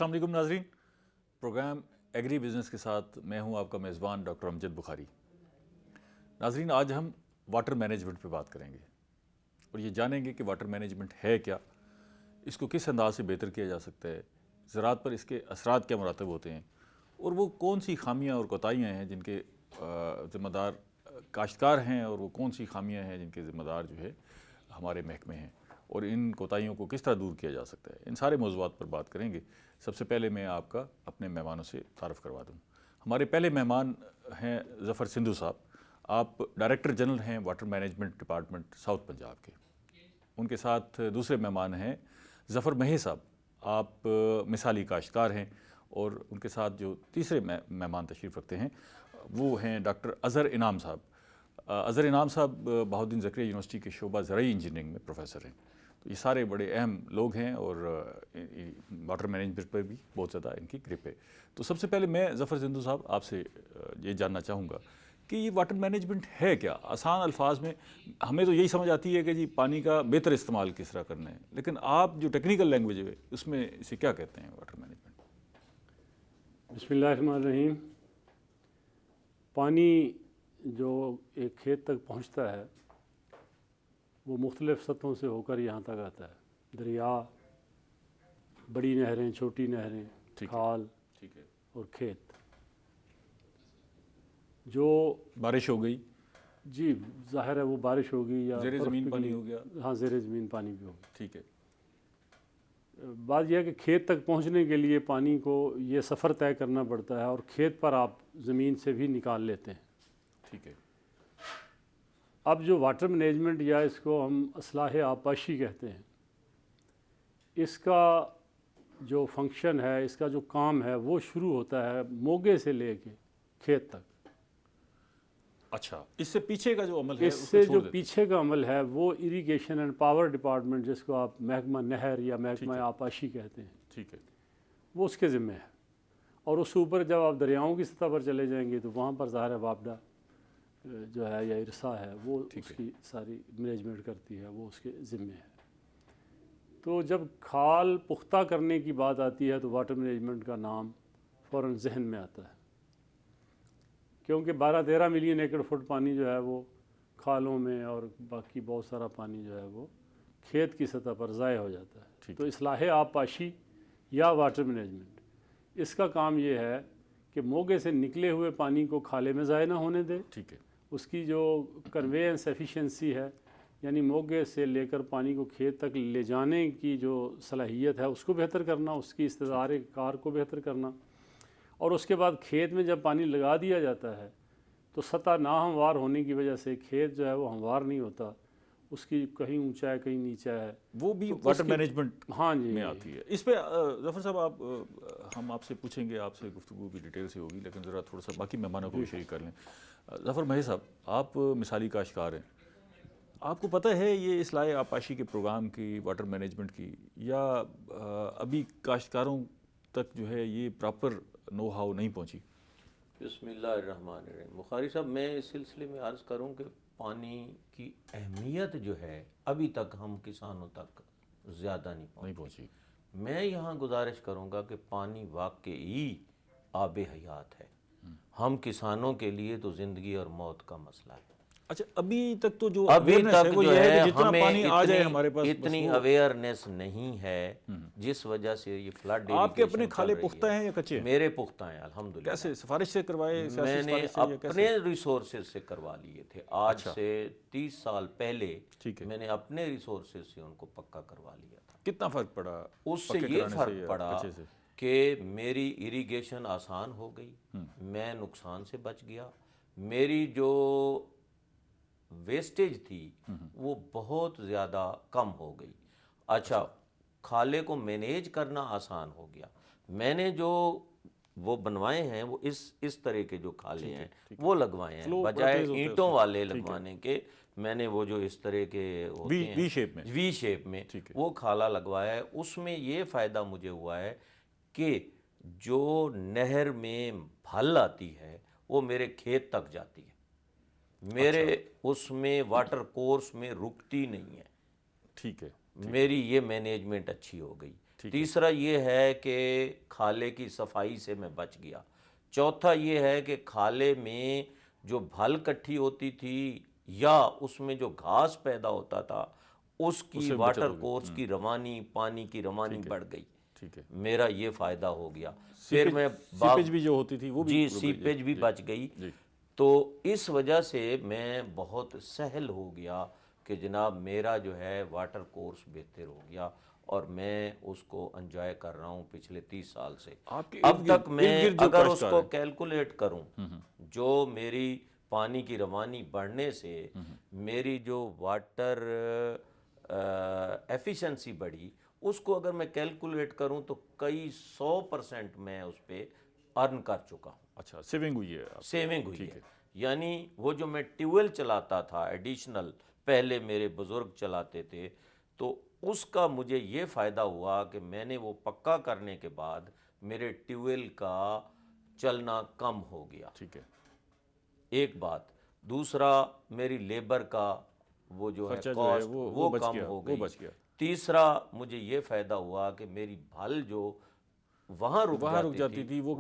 السلام علیکم ناظرین، پروگرام ایگری بزنس کے ساتھ میں ہوں آپ کا میزبان ڈاکٹر امجد بخاری۔ ناظرین، آج ہم واٹر مینجمنٹ پہ بات کریں گے اور یہ جانیں گے کہ واٹر مینجمنٹ ہے کیا، اس کو کس انداز سے بہتر کیا جا سکتا ہے، زراعت پر اس کے اثرات کیا مرتب ہوتے ہیں اور وہ کون سی خامیاں اور کوتاہیاں ہیں جن کے ذمہ دار کاشتکار ہیں اور وہ کون سی خامیاں ہیں جن کے ذمہ دار جو ہے ہمارے محکمے ہیں، اور ان کوتاہیوں کو کس طرح دور کیا جا سکتا ہے۔ ان سارے موضوعات پر بات کریں گے۔ سب سے پہلے میں آپ کا اپنے مہمانوں سے تعارف کروا دوں۔ ہمارے پہلے مہمان ہیں ظفر سندھو صاحب، آپ ڈائریکٹر جنرل ہیں water management department south Punjab کے۔ ان کے ساتھ دوسرے مہمان ہیں ظفر مہی صاحب، آپ مثالی کاشتکار ہیں، اور ان کے ساتھ جو تیسرے مہمان تشریف رکھتے ہیں وہ ہیں ڈاکٹر اظہر انعام صاحب۔ اظہر انعام صاحب بہاؤالدین زکریا یونیورسٹی کے شعبہ زرعی انجینئرنگ میں پروفیسر ہیں۔ تو یہ سارے بڑے اہم لوگ ہیں اور واٹر مینجمنٹ پر بھی بہت زیادہ ان کی گرپ ہے۔ تو سب سے پہلے میں ظفر سندھو صاحب آپ سے یہ جاننا چاہوں گا کہ یہ واٹر مینجمنٹ ہے کیا؟ آسان الفاظ میں ہمیں تو یہی سمجھ آتی ہے کہ جی پانی کا بہتر استعمال کس طرح کرنا ہے، لیکن آپ جو ٹیکنیکل لینگویج ہے اس میں اسے کیا کہتے ہیں واٹر مینجمنٹ؟ بسم اللہ الرحمن الرحیم۔ پانی جو ایک کھیت تک پہنچتا ہے وہ مختلف سطحوں سے ہو کر یہاں تک آتا ہے، دریا، بڑی نہریں، چھوٹی نہریں، کھال اور کھیت۔ جو بارش ہو گئی، جی ظاہر ہے وہ بارش ہوگی یا زیر زمین پانی ہو گیا، ہاں زیر زمین پانی بھی ہوگا۔ ٹھیک ہے۔ بات یہ ہے کہ کھیت تک پہنچنے کے لیے پانی کو یہ سفر طے کرنا پڑتا ہے اور کھیت پر آپ زمین سے بھی نکال لیتے ہیں۔ ٹھیک ہے۔ اب جو واٹر مینجمنٹ یا اس کو ہم اصلاح آبپاشی کہتے ہیں، اس کا جو فنکشن ہے، اس کا جو کام ہے وہ شروع ہوتا ہے موگے سے لے کے کھیت تک۔ اچھا، اس سے پیچھے کا جو عمل ہے اس سے جو پیچھے کا عمل ہے وہ اریگیشن اینڈ پاور ڈپارٹمنٹ، جس کو آپ محکمہ نہر یا محکمہ آبپاشی کہتے ہیں، ٹھیک ہے، وہ اس کے ذمہ ہے۔ اور اس اوپر جب آپ دریاؤں کی سطح پر چلے جائیں گے تو وہاں پر ظاہر وابڈا جو ہے یا ارسا ہے وہ اس کی ساری مینجمنٹ کرتی ہے، وہ اس کے ذمہ ہے۔ تو جب کھال پختہ کرنے کی بات آتی ہے تو واٹر مینجمنٹ کا نام فوراً ذہن میں آتا ہے، کیونکہ 12-13 ملین ایکڑ فٹ پانی جو ہے وہ کھالوں میں اور باقی بہت سارا پانی جو ہے وہ کھیت کی سطح پر ضائع ہو جاتا ہے۔ تو اصلاح آبپاشی یا واٹر مینجمنٹ، اس کا کام یہ ہے کہ موگے سے نکلے ہوئے پانی کو کھالے میں ضائع نہ ہونے دے، ٹھیک ہے، اس کی جو کنوینس ایفیشنسی ہے، یعنی موگے سے لے کر پانی کو کھیت تک لے جانے کی جو صلاحیت ہے اس کو بہتر کرنا، اس کی استدار کار کو بہتر کرنا، اور اس کے بعد کھیت میں جب پانی لگا دیا جاتا ہے تو سطح ناہموار ہونے کی وجہ سے کھیت جو ہے وہ ہموار نہیں ہوتا، اس کی کہیں اونچا ہے کہیں نیچا ہے، وہ بھی واٹر مینجمنٹ ہاں جی میں آتی ہے۔ اس پہ ظفر صاحب ہم آپ سے پوچھیں گے، آپ سے گفتگو کی ڈیٹیل سے ہوگی، لیکن ذرا تھوڑا سا باقی مہمانوں کو بھی شریک کر لیں۔ ظفر مہی صاحب، آپ مثالی کاشتکار ہیں، آپ کو پتہ ہے یہ اصلاح آبپاشی کے پروگرام کی، واٹر مینجمنٹ کی، یا ابھی کاشتکاروں تک جو ہے یہ پراپر نو ہاؤ نہیں پہنچی؟ بسم اللہ الرحمن الرحیم۔ بخاری صاحب، میں اس سلسلے میں عرض کروں کہ پانی کی اہمیت جو ہے ابھی تک ہم کسانوں تک زیادہ نہیں پہنچی۔ میں یہاں گزارش کروں گا کہ پانی واقعی آب حیات ہے، ہم کسانوں کے لیے تو زندگی اور موت کا مسئلہ ہے۔ اچھا، ابھی تک تو جو ابھی تک وہ جو یہ ہے ہے کہ جتنا ہمیں پانی آ جائے ہمارے پاس اتنی اویئرنیس نہیں ہے، جس وجہ سے یہ فلڈ آپ کے اپنے کھالے پختہ ہیں یا کچے ہیں؟ میرے پختہ ہیں الحمدللہ۔ کیسے سفارش سے کروائے؟ میں نے اپنے ریسورسز سے کروا لیے تھے، آج سے 30 سال پہلے میں نے اپنے ریسورسز سے ان کو پکا کروا لیا تھا۔ کتنا فرق پڑا اس سے یہ فرق پڑا کہ میری اریگیشن آسان ہو گئی، میں نقصان سے بچ گیا، میری جو ویسٹیج تھی وہ بہت زیادہ کم ہو گئی۔ اچھا، کھالے کو مینیج کرنا آسان ہو گیا۔ میں نے جو وہ بنوائے ہیں وہ اس طرح کے جو کھالے ہیں وہ لگوائے ہیں، بجائے اینٹوں والے لگوانے کے میں نے وہ جو اس طرح کے ہوتے ہیں وی شیپ میں وہ کھالا لگوایا ہے۔ اس میں یہ فائدہ مجھے ہوا ہے کہ جو نہر میں پھل آتی ہے وہ میرے کھیت تک جاتی ہے، میرے اس میں واٹر کورس میں رکتی نہیں ہے۔ ٹھیک ہے، میری یہ مینجمنٹ اچھی ہو گئی۔ تیسرا یہ ہے کہ کھالے کی صفائی سے میں بچ گیا، چوتھا یہ ہے کہ کھالے میں جو بھل کٹھی ہوتی تھی یا اس میں جو گھاس پیدا ہوتا تھا اس کی واٹر کورس کی روانی، پانی کی روانی بڑھ گئی، ٹھیک ہے، میرا یہ فائدہ ہو گیا۔ پھر میں سیپیج بھی جو ہوتی تھی وہ بھی جی سیپیج بھی بچ گئی، تو اس وجہ سے میں بہت سہل ہو گیا کہ جناب میرا جو ہے واٹر کورس بہتر ہو گیا، اور میں اس کو انجوائے کر رہا ہوں پچھلے 30 سال سے۔ اب تک میں اگر اس کو کیلکولیٹ کروں، جو میری پانی کی روانی بڑھنے سے میری جو واٹر ایفیشنسی بڑھی، اس کو اگر میں کیلکولیٹ کروں تو کئی 100% میں اس پہ ارن کر چکا ہوں۔ اچھا، سیونگ ہوئی ہے، سیونگ ہوئی ہے، یعنی وہ جو میں ٹیوب ویل چلاتا تھا ایڈیشنل، پہلے میرے بزرگ چلاتے تھے، تو اس کا مجھے یہ فائدہ ہوا کہ میں نے وہ پکا کرنے کے بعد میرے ٹیوب ویل کا چلنا کم ہو گیا، ٹھیک ہے، ایک بات۔ دوسرا میری لیبر کا وہ جو ہے کاسٹ وہ کم ہو گئی۔ تیسرا مجھے یہ فائدہ ہوا کہ میری بھل جو وہاں رک جاتی تھی وہ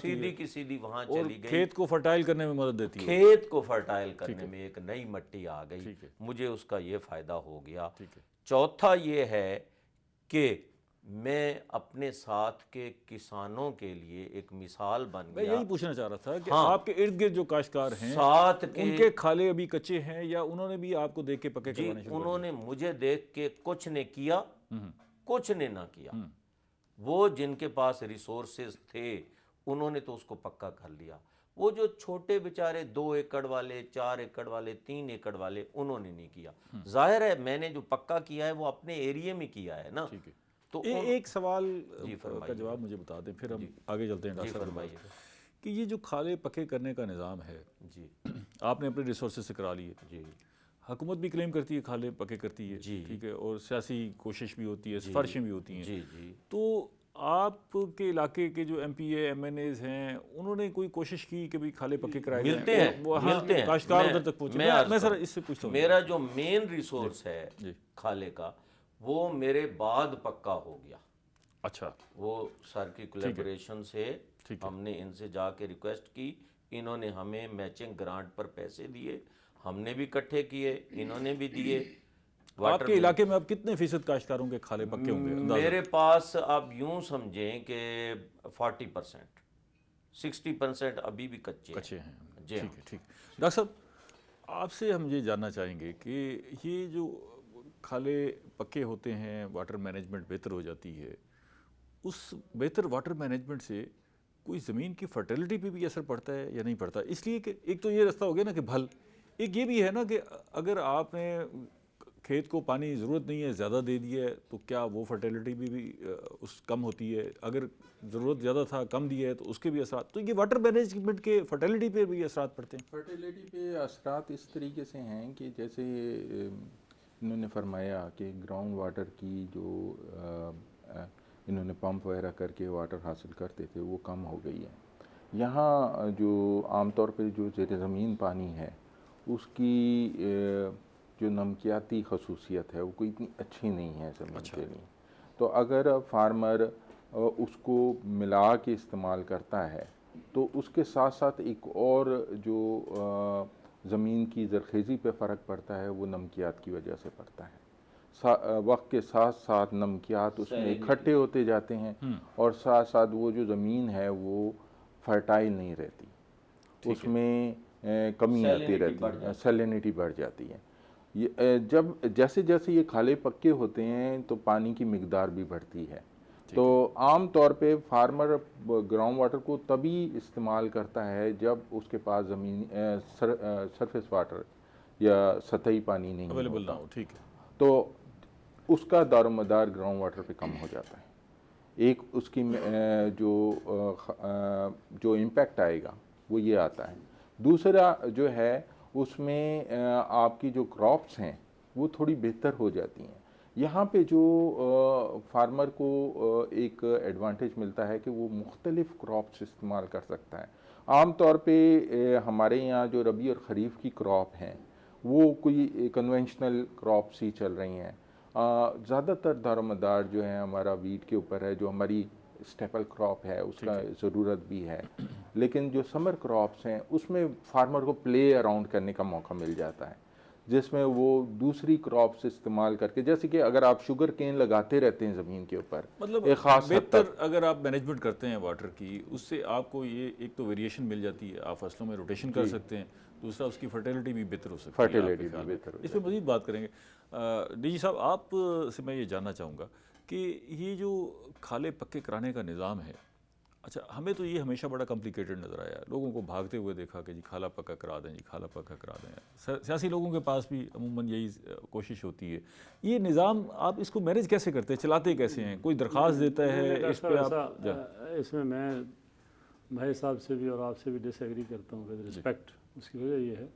سیدھی کی سیدھی وہاں چلی گئی، کھیت کو فرٹائل کرنے میں مدد دیتی ہے، کھیت کو فرٹائل کرنے میں ایک نئی مٹی آ گئی، مجھے اس کا یہ فائدہ ہو گیا۔ چوتھا یہ ہے کہ میں اپنے ساتھ کے کسانوں کے لیے ایک مثال بن میں گیا۔ یہی پوچھنا چاہ رہا تھا کہ آپ کے ارد گرد جو کاشتکار ہیں ساتھ ان کے کھالے ابھی کچے ہیں یا انہوں نے بھی آپ کو دیکھ کے پکے کروانے شروع انہوں نے مجھے دیکھ کے کچھ نے کیا، کچھ نے نہ کیا۔ وہ جن کے پاس ریسورسز تھے انہوں نے تو اس کو پکا کر لیا، وہ جو چھوٹے بیچارے 2 ایکڑ والے، 4 ایکڑ والے، 3 ایکڑ والے، انہوں نے نہیں کیا۔ ظاہر ہے میں نے جو پکا کیا ہے وہ اپنے ایریے میں کیا ہے نا۔ تو ایک سوال کا جواب مجھے بتا دیں، پھر ہم آگے چلتے ہیں ڈاکٹر صاحب، کہ یہ جو کھالے پکے کرنے کا نظام ہے، جی آپ نے اپنے ریسورسز سے کرا لیے، جی، حکومت بھی کلیم کرتی ہے کھالے پکے کرتی ہے، ٹھیک ہے، اور سیاسی کوشش بھی ہوتی ہے، سفارشیں بھی ہوتی ہیں، جی جی، تو آپ کے علاقے کے جو M P A M N As ہیں انہوں نے کوئی کوشش کی کہ بھی کھالے پکے کرائے جائیں؟ ملتے ہیں کاشتکار ادھر تک پہنچے۔ میں سر اس سے پوچھتا ہوں، میرا جو مین ریسورس ہے کھالے کا وہ میرے بعد پکا ہو گیا۔ اچھا، وہ سر کی کولیبریشن سے ہم نے ان سے جا کے ریکویسٹ کی، انہوں نے ہمیں میچنگ گرانٹ پر پیسے دیے، ہم نے بھی اکٹھے کیے، انہوں نے بھی دیے۔ آپ کے علاقے میں اب کتنے فیصد کاشتکاروں کے کھالے پکے ہوں گے؟ میرے پاس آپ یوں سمجھیں کہ 40%، 60% ابھی بھی کچے ہیں۔ ٹھیک ہے، ٹھیک۔ ڈاکٹر صاحب، آپ سے ہم یہ جاننا چاہیں گے کہ یہ جو کھالے پکے ہوتے ہیں، واٹر مینجمنٹ بہتر ہو جاتی ہے، اس بہتر واٹر مینجمنٹ سے کوئی زمین کی فرٹیلٹی پہ بھی اثر پڑتا ہے یا نہیں پڑتا؟ اس لیے کہ ایک تو یہ راستہ ہو گیا نا کہ بھل، ایک یہ بھی ہے نا کہ اگر آپ نے کھیت کو پانی ضرورت نہیں ہے زیادہ دے دیا ہے تو کیا وہ فرٹیلٹی بھی اس کم ہوتی ہے؟ اگر ضرورت زیادہ تھا کم دیا ہے تو اس کے بھی اثرات، تو یہ واٹر مینجمنٹ کے فرٹیلٹی پہ بھی اثرات پڑتے ہیں؟ فرٹیلٹی پہ اثرات اس طریقے سے ہیں کہ جیسے انہوں نے فرمایا کہ گراؤنڈ واٹر کی جو انہوں نے پمپ وغیرہ کر کے واٹر حاصل کرتے تھے وہ کم ہو گئی ہے۔ یہاں جو عام طور پہ جو زیر زمین پانی ہے اس کی جو نمکیاتی خصوصیت ہے وہ کوئی اتنی اچھی نہیں ہے زمین کے لیے، تو اگر فارمر اس کو ملا کے استعمال کرتا ہے تو اس کے ساتھ ساتھ ایک اور جو زمین کی زرخیزی پہ فرق پڑتا ہے وہ نمکیات کی وجہ سے پڑتا ہے۔ وقت کے ساتھ ساتھ نمکیات اس میں اکٹھے ہوتے جاتے ہیں اور ساتھ ساتھ وہ جو زمین ہے وہ فرٹائل نہیں رہتی، اس میں کمی آتی رہتی ہے، سیلینٹی بڑھ جاتی ہے۔ جب جیسے جیسے یہ کھالے پکے ہوتے ہیں تو پانی کی مقدار بھی بڑھتی ہے، تو عام طور پہ فارمر گراؤنڈ واٹر کو تبھی استعمال کرتا ہے جب اس کے پاس زمین سرفیس واٹر یا سطحی پانی نہیں اویلیبل نہ ہو، ٹھیک ہے، تو اس کا دار و مدار گراؤنڈ واٹر پہ کم ہو جاتا ہے۔ ایک اس کی جو امپیکٹ آئے گا وہ یہ آتا ہے۔ دوسرا جو ہے اس میں آپ کی جو کراپس ہیں وہ تھوڑی بہتر ہو جاتی ہیں۔ یہاں پہ جو فارمر کو ایک ایڈوانٹیج ملتا ہے کہ وہ مختلف کراپس استعمال کر سکتا ہے۔ عام طور پہ ہمارے یہاں جو ربیع اور خریف کی کراپ ہیں وہ کوئی کنونشنل کراپس ہی چل رہی ہیں، زیادہ تر دارمدار جو ہے ہمارا ویٹ کے اوپر ہے، جو ہماری اسٹیپل کراپ ہے، اس کا ضرورت بھی ہے، لیکن جو سمر کراپس ہیں اس میں فارمر کو پلے اراؤنڈ کرنے کا موقع مل جاتا ہے، جس میں وہ دوسری کراپس استعمال کر کے، جیسے کہ اگر آپ شوگر کین لگاتے رہتے ہیں زمین کے اوپر مطلب ایک خاص حد بہتر تک، اگر آپ مینجمنٹ کرتے ہیں واٹر کی، اس سے آپ کو یہ ایک تو ویریشن مل جاتی ہے، آپ فصلوں میں روٹیشن کر سکتے ہیں، دوسرا اس کی فرٹیلیٹی بھی بہتر ہو سکتی ہے. فرٹیلیٹی بھی بہتر ہو اس پہ مزید بات کریں گے. ڈی جی صاحب، آپ سے میں یہ جاننا چاہوں گا کہ یہ جو کھالے پکے کرانے کا نظام ہے، اچھا ہمیں تو یہ ہمیشہ بڑا کمپلیکیٹڈ نظر آیا، لوگوں کو بھاگتے ہوئے دیکھا کہ جی کھالا پکا کرا دیں، جی کھالا پکا کرا دیں. سیاسی لوگوں کے پاس بھی عموماً یہی کوشش ہوتی ہے. یہ نظام آپ اس کو مینیج کیسے کرتے ہیں، چلاتے کیسے ہیں؟ کوئی درخواست دیتا ہے اس پہ آپ؟ اس میں میں بھائی صاحب سے بھی اور آپ سے بھی ڈس ایگری کرتا ہوں ود رسپیکٹ. اس کی وجہ یہ ہے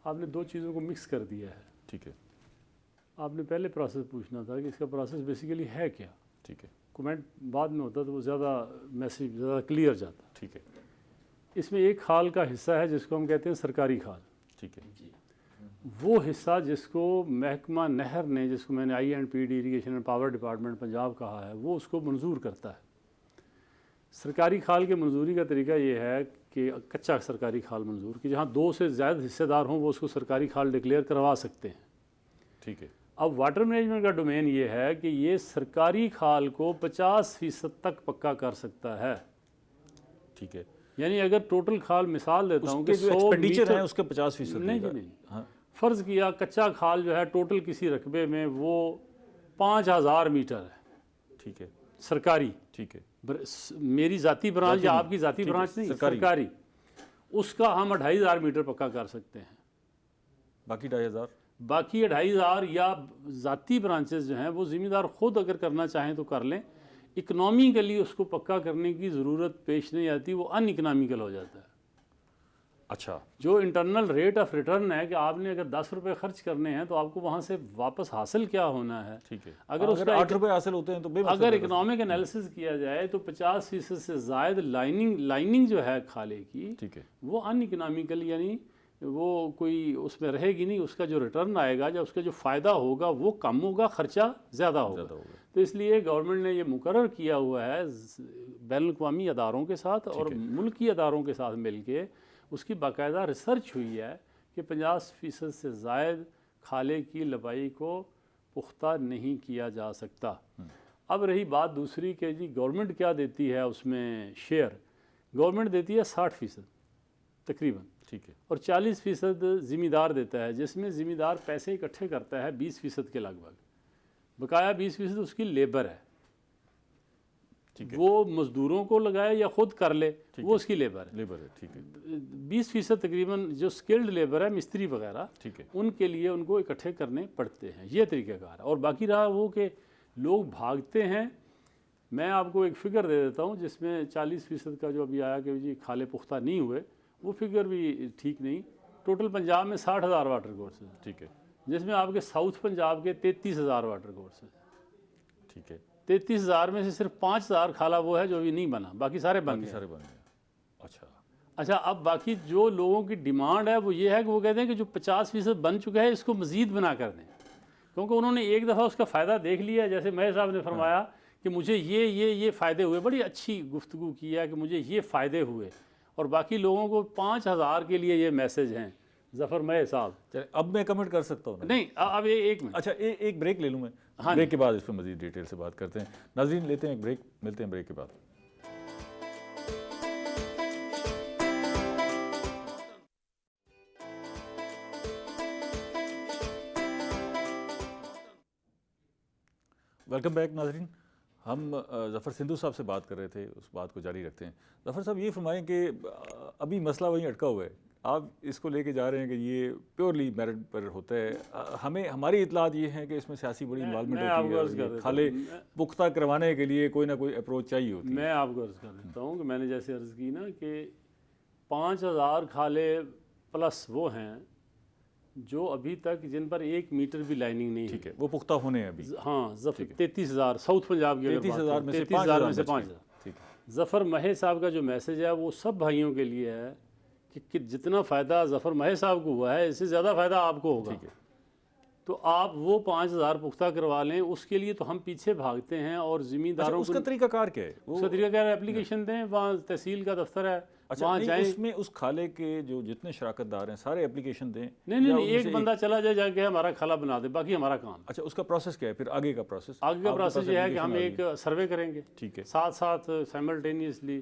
آپ نے دو چیزوں کو مکس کر دیا ہے. ٹھیک ہے. آپ نے پہلے پروسیس پوچھنا تھا کہ اس کا پروسیس بیسیکلی ہے کیا. ٹھیک ہے. کومنٹ بعد میں ہوتا تو وہ زیادہ میسیج، زیادہ کلیئر جاتا. ٹھیک ہے. اس میں ایک کھال کا حصہ ہے جس کو ہم کہتے ہیں سرکاری کھال. ٹھیک ہے. وہ حصہ جس کو محکمہ نہر نے، جس کو میں نے INPD irrigation and power department Punjab کہا ہے، وہ اس کو منظور کرتا ہے. سرکاری کھال کے منظوری کا طریقہ یہ ہے کہ کچا سرکاری کھال منظور کہ جہاں 2 سے زائد حصے دار ہوں وہ اس کو سرکاری کھال ڈکلیئر کروا سکتے ہیں. ٹھیک ہے. اب واٹر مینجمنٹ کا ڈومین یہ ہے کہ یہ سرکاری کھال کو 50% تک پکا کر سکتا ہے. ٹھیک ہے. یعنی اگر ٹوٹل کھال، مثال دیتا ہوں کہ جو 100 ایکسپینڈیچر ہے میٹر، اس کے 50% نہیں جی نہیں، فرض کیا کچا کھال جو ہے ٹوٹل کسی رقبے میں وہ 5000 میٹر ہے. ٹھیک ہے. سرکاری. ٹھیک ہے. میری ذاتی برانچ یا آپ کی ذاتی برانچ نہیں، سرکاری. اس کا ہم 2500 میٹر پکا کر سکتے ہیں. باقی 2500 باقی 2500 یا ذاتی برانچز جو ہیں وہ ذمہ دار خود اگر کرنا چاہیں تو کر لیں. اکنامیکلی اس کو پکا کرنے کی ضرورت پیش نہیں آتی، وہ ان اکنامیکل ہو جاتا ہے. اچھا. جو انٹرنل ریٹ آف ریٹرن ہے کہ آپ نے اگر 10 روپے خرچ کرنے ہیں تو آپ کو وہاں سے واپس حاصل کیا ہونا ہے. ٹھیک ہے. اگر اس کا 8 روپے حاصل ہوتے ہیں تو اگر اکنامک انالیسس کیا جائے تو 50% سے زائد لائننگ جو ہے کھالے کی، ٹھیک ہے، وہ ان اکنامیکل، یعنی وہ کوئی اس میں رہے گی نہیں. اس کا جو ریٹرن آئے گا یا اس کا جو فائدہ ہوگا وہ کم ہوگا، خرچہ زیادہ ہوگا. تو اس لیے گورنمنٹ نے یہ مقرر کیا ہوا ہے بین الاقوامی اداروں کے ساتھ اور ملکی اداروں کے ساتھ مل کے، اس کی باقاعدہ ریسرچ ہوئی ہے کہ 50% سے زائد کھالے کی لبائی کو پختہ نہیں کیا جا سکتا. اب رہی بات دوسری کہ جی گورنمنٹ کیا دیتی ہے اس میں شیئر. گورنمنٹ دیتی ہے 60% تقریباً. ٹھیک ہے. اور 40% ذمہ دار دیتا ہے، جس میں ذمہ دار پیسے اکٹھے کرتا ہے 20% کے لگ بھگ. بقایا 20% اس کی لیبر ہے. وہ مزدوروں کو لگائے یا خود کر لے، وہ اس کی لیبر ہے. لیبر ہے. ٹھیک ہے. 20% تقریباً جو سکلڈ لیبر ہے، مستری وغیرہ، ٹھیک ہے، ان کے لیے ان کو اکٹھے کرنے پڑتے ہیں. یہ طریقہ کار ہے. اور باقی رہا وہ کہ لوگ بھاگتے ہیں. میں آپ کو ایک فگر دے دیتا ہوں جس میں 40% کا جو ابھی آیا کہ جی کھالے پختہ نہیں ہوئے، وہ فگر بھی ٹھیک نہیں. ٹوٹل پنجاب میں 60,000 واٹر کورسز. ٹھیک ہے. جس میں آپ کے ساؤتھ پنجاب کے 33,000 واٹر کورسز. ٹھیک ہے. 33,000 میں سے صرف 5,000 کھالا وہ ہے جو ابھی نہیں بنا، باقی سارے بن گئے. اچھا، اب باقی جو لوگوں کی ڈیمانڈ ہے وہ یہ ہے کہ وہ کہتے ہیں کہ جو 50% بن چکا ہے اس کو مزید بنا کر دیں، کیونکہ انہوں نے ایک دفعہ اس کا فائدہ دیکھ لیا. جیسے مہر صاحب نے فرمایا کہ مجھے یہ فائدے ہوئے، بڑی اچھی گفتگو کی ہے کہ مجھے یہ فائدے ہوئے، اور باقی لوگوں کو 5,000 کے لیے یہ میسج ہیں. ظفر مہر صاحب، اب میں کمنٹ کر سکتا ہوں؟ نہیں، اب ایک منٹ. اچھا، ایک بریک لے لوں میں. بریک کے بعد اس پہ مزید ڈیٹیل سے بات کرتے ہیں. ناظرین لیتے ہیں ایک بریک، ملتے ہیں بریک کے بعد. ویلکم بیک ناظرین. ہم ظفر سندھو صاحب سے بات کر رہے تھے، اس بات کو جاری رکھتے ہیں. ظفر صاحب یہ فرمائیں کہ ابھی مسئلہ وہیں اٹکا ہوا ہے، آپ اس کو لے کے جا رہے ہیں کہ یہ پیورلی میرٹ پر ہوتا ہے. ہماری اطلاعات یہ ہیں کہ اس میں سیاسی بڑی انوالومنٹ ہوتی ہے، کھالے پختہ کروانے کے لیے کوئی نہ کوئی اپروچ چاہیے ہوتی ہے. میں آپ کو عرض کر دیتا ہوں کہ میں نے جیسے عرض کی نا کہ 5,000 کھالے پلس وہ ہیں جو ابھی تک جن پر 1 میٹر بھی لائننگ نہیں ہے. ٹھیک ہے، وہ پختہ ہونے ہیں ابھی. ہاں، 33,000 ساؤتھ پنجاب کے 33,000 میں سے 5,000. ظفر مہر صاحب کا جو میسج ہے وہ سب بھائیوں کے لیے ہے کہ جتنا فائدہ ظفر مہر صاحب کو ہوا ہے اس سے زیادہ فائدہ آپ کو ہوگا. تو آپ وہ 5000 پختہ کروا لیں، اس کے لیے تو ہم پیچھے بھاگتے ہیں اور زمینداروں اس کا طریقہ کار کیا ہے؟ اس کا طریقہ کیا ہے، اپلیکیشن دیں، وہاں تحصیل کا دفتر ہے، وہاں جائیں۔ اس میں اس کھالے کے جو جتنے شراکت دار ہیں سارے اپلیکیشن دیں؟ نہیں، ایک بندہ چلا جائے جا کے ہمارا کھالا بنا دے، باقی ہمارا کام۔ اچھا، اس کا پروسیس کیا ہے پھر آگے کا پروسیس؟ آگے کا پروسیس یہ ہے کہ ہم ایک سروے کریں گے، ٹھیک ہے، ساتھ ساتھ سائملٹینیسلی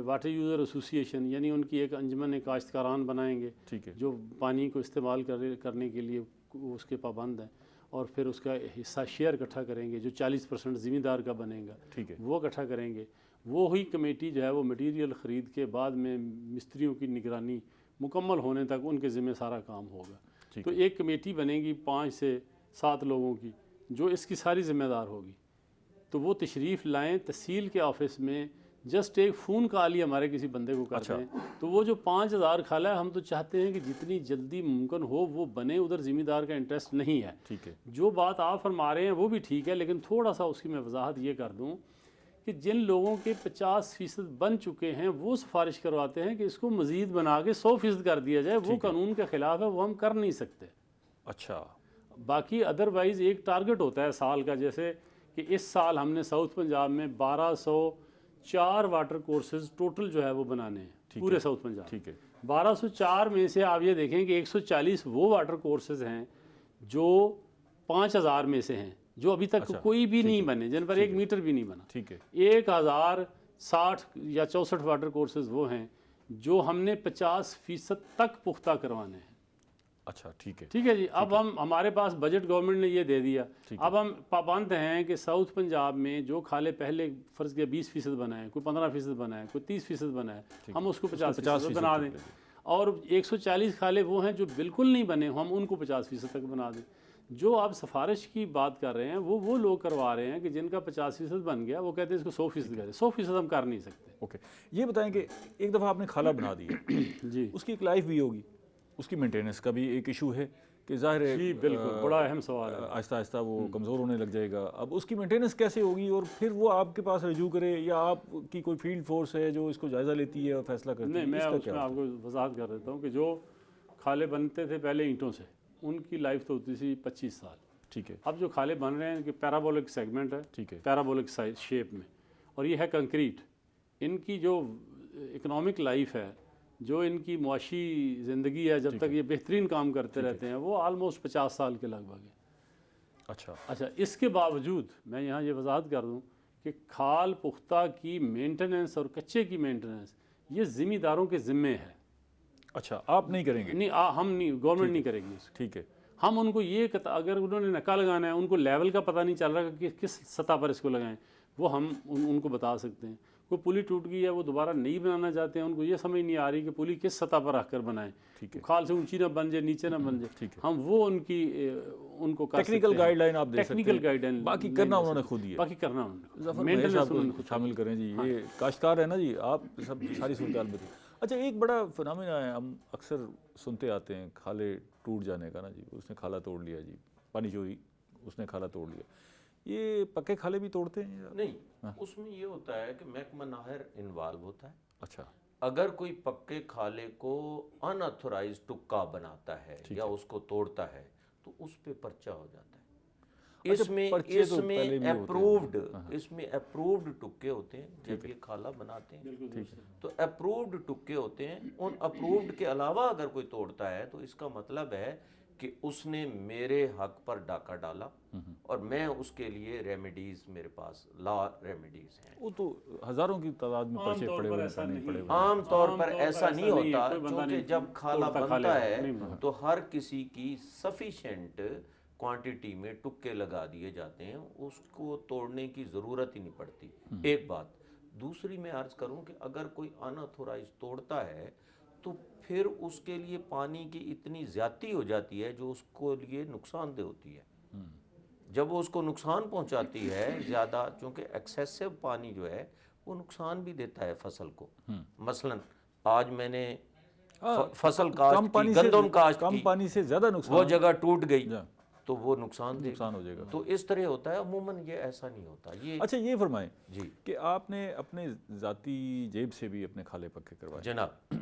واٹر یوزر ایسوسی ایشن، یعنی ان کی ایک انجمن کاشتکاران بنائیں گے، ٹھیک ہے، جو پانی کو استعمال کرنے کے لیے اس کے پابند ہیں، اور پھر اس کا حصہ شیئر اکٹھا کریں گے، جو 40% زمیندار کا بنے گا ٹھیک ہے، وہ اکٹھا کریں گے۔ وہی کمیٹی جو ہے وہ مٹیریل خرید کے بعد میں مستریوں کی نگرانی مکمل ہونے تک ان کے ذمہ سارا کام ہوگا۔ تو ایک کمیٹی بنے گی 5 سے 7 لوگوں کی، جو اس کی ساری ذمہ دار ہوگی۔ تو وہ تشریف لائیں تحصیل کے آفس میں، جسٹ ایک فون کال ہی ہمارے کسی بندے کو کرتے ہیں، تو وہ جو 5000 کھالا ہے، ہم تو چاہتے ہیں کہ جتنی جلدی ممکن ہو وہ بنے، ادھر زمیندار کا انٹرسٹ نہیں ہے۔ ٹھیک ہے، جو بات آپ فرما رہے ہیں وہ بھی ٹھیک ہے، لیکن تھوڑا سا اس کی میں وضاحت یہ کر دوں کہ جن لوگوں کے 50% بن چکے ہیں وہ سفارش کرواتے ہیں کہ اس کو مزید بنا کے 100% کر دیا جائے، وہ قانون کے خلاف ہے، وہ ہم کر نہیں سکتے۔ اچھا، باقی ادروائز ایک ٹارگٹ ہوتا ہے سال کا، جیسے کہ اس سال ہم نے ساؤتھ پنجاب میں 1204 واٹر کورسز ٹوٹل جو ہے وہ بنانے ہیں پورے ساؤتھ پنجاب۔ ٹھیک ہے، 1204 میں سے آپ یہ دیکھیں کہ 140 وہ واٹر کورسز ہیں جو 5000 میں سے ہیں، جو ابھی تک کوئی بھی نہیں بنے، جن پر 1 میٹر بھی نہیں بنا۔ ٹھیک ہے، 1060 یا 64 واٹر کورسز وہ ہیں جو ہم نے 50% تک پختہ کروانے ہیں۔ اچھا، ٹھیک ہے، ٹھیک ہے جی، اب ہمارے پاس بجٹ گورنمنٹ نے یہ دے دیا، اب ہم پابند ہیں کہ ساؤتھ پنجاب میں جو کھالے پہلے فرض کیا 20% بنائے، کوئی 15% بنائے، کوئی 30% بنائے، ہم اس کو 50% بنا دیں، اور 140 کھالے وہ ہیں جو بالکل نہیں بنے، ہم ان کو 50% تک بنا دیں۔ جو آپ سفارش کی بات کر رہے ہیں وہ لوگ کروا رہے ہیں کہ جن کا 50% بن گیا، وہ کہتے ہیں اس کو 100% کریں۔ 100% ہم کر نہیں سکتے۔ اوکے، یہ بتائیں کہ ایک دفعہ آپ نے کھالا بنا دیا جی، اس کی ایک لائف بھی ہوگی، اس کی مینٹیننس کا بھی ایک ایشو ہے کہ ظاہر ہے جی بالکل، بڑا اہم سوال ہے۔ آہستہ آہستہ وہ کمزور ہونے لگ جائے گا، اب اس کی مینٹیننس کیسے ہوگی، اور پھر وہ آپ کے پاس رجوع کرے، یا آپ کی کوئی فیلڈ فورس ہے جو اس کو جائزہ لیتی ہے اور فیصلہ کرتی ہے؟ نہیں، میں اس میں آپ کو وضاحت کر دیتا ہوں کہ جو کھالے بنتے تھے پہلے اینٹوں سے، ان کی لائف تو ہوتی تھی 25 سال۔ ٹھیک ہے، اب جو کھالے بن رہے ہیں کہ پیرابولک سیگمنٹ ہے، ٹھیک ہے، پیرابولک شیپ میں، اور یہ ہے کنکریٹ، ان کی جو اکنامک لائف ہے، جو ان کی معاشی زندگی ہے، جب تک یہ بہترین کام کرتے رہتے ہیں، وہ آلموسٹ 50 سال کے لگ بھگ ہے۔ اچھا، اس کے باوجود میں یہاں یہ وضاحت کر دوں کہ کھال پختہ کی مینٹیننس اور کچے کی مینٹیننس یہ ذمہ داروں کے ذمے ہے۔ اچھا، آپ نہیں کریں گے؟ نہیں، ہم نہیں، گورنمنٹ نہیں کرے گی اس کو۔ ٹھیک ہے، ہم ان کو یہ اگر انہوں نے نکا لگانا ہے، ان کو لیول کا پتہ نہیں چل رہا کہ کس سطح پر اس کو لگائیں، وہ ہم ان کو بتا سکتے ہیں۔ کوئی پلی ٹوٹ گئی ہے، وہ دوبارہ نہیں بنانا چاہتے ہیں، ان کو یہ سمجھ نہیں آ رہی کہ پلی کس سطح پر رکھ کر بنائیں، کھال سے اونچی نہ بن جائے، نیچے نہ بن جائے، ہم وہ ان کو ٹیکنیکل گائیڈ لائن آپ دے سکتے ہیں، ٹیکنیکل گائیڈ لائن، باقی کرنا انہوں نے خود ہی ہے، باقی کرنا انہوں نے، مینٹیننس مینٹیننس انہوں نے خود شامل کریں جی، یہ کاشتکار ہے نا جی، آپ سب ساری صورتحال بتائیں۔ اچھا، ایک بڑا فنامنا ہے، ہم اکثر سنتے آتے ہیں کھالے ٹوٹ جانے کا نا جی، اس نے کھالا توڑ لیا جی، پانی چوری، اس نے کھالا توڑ لیا۔ یہ پکے کھالے بھی توڑتے ہیں یا نہیں، اس میں یہ ہوتا ہے کہ محکمہ نہر انوالو ہوتا ہے۔ اچھا، اگر کوئی پکے کھالے کو ان اتھورائز ٹکا بناتا ہے یا اس کو توڑتا ہے تو اس پہ پرچہ ہو جاتا ہے۔ اس میں اپرووڈ ٹکے ہوتے ہیں، جب یہ کھالا بناتے ہیں تو اپرووڈ ٹکے ہوتے ہیں، ان اپرووڈ کے علاوہ اگر کوئی توڑتا ہے تو اس کا مطلب ہے کہ اس نے میرے حق پر ڈاکہ ڈالا، اور میں اس کے لیے ریمیڈیز، میرے پاس لا ریمیڈیز ہیں۔ وہ تو ہزاروں کی تعداد میں پرچے پڑے ہوئے ہیں۔ عام طور پر ایسا نہیں ہوتا، کیونکہ جب کھالا بنتا ہے تو ہر کسی کی سفیشینٹ کوانٹیٹی میں ٹکے لگا دیے جاتے ہیں، اس کو توڑنے کی ضرورت ہی نہیں پڑتی۔ ایک بات دوسری میں عرض کروں کہ اگر کوئی ان اتھورائز توڑتا ہے تو پھر اس کے لیے پانی کی اتنی زیادتی ہو جاتی ہے جو اس کو لیے نقصان دہ ہوتی ہے۔ جب وہ اس کو نقصان پہنچاتی ہے زیادہ، چونکہ ایکسیسو پانی جو ہے وہ نقصان بھی دیتا ہے فصل کو۔ مثلا آج میں نے فصل کاشت کی، گندم کاشت کی، کم پانی سے زیادہ نقصان، وہ جگہ ٹوٹ گئی تو وہ نقصان ہو جائے گا۔ تو اس طرح ہوتا ہے، عموماً یہ ایسا نہیں ہوتا۔ یہ اچھا، یہ فرمائیں جی کہ آپ نے اپنے ذاتی جیب سے بھی اپنے کھالے پکے کروائے جناب،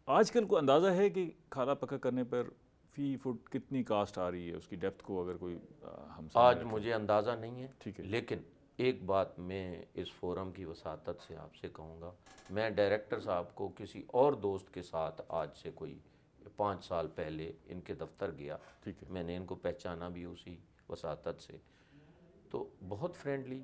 آج کل کو اندازہ ہے کہ کھالا پکا کرنے پر فی فٹ کتنی کاسٹ آ رہی ہے اس کی ڈیپتھ کو اگر کوئی ہم آج مجھے اندازہ نہیں ہے، ٹھیک ہے، لیکن ایک بات میں اس فورم کی وساطت سے آپ سے کہوں گا، میں ڈائریکٹر صاحب کو کسی اور دوست کے ساتھ آج سے کوئی 5 سال پہلے ان کے دفتر گیا، ٹھیک ہے، میں نے ان کو پہچانا بھی اسی وساطت سے، تو بہت فرینڈلی،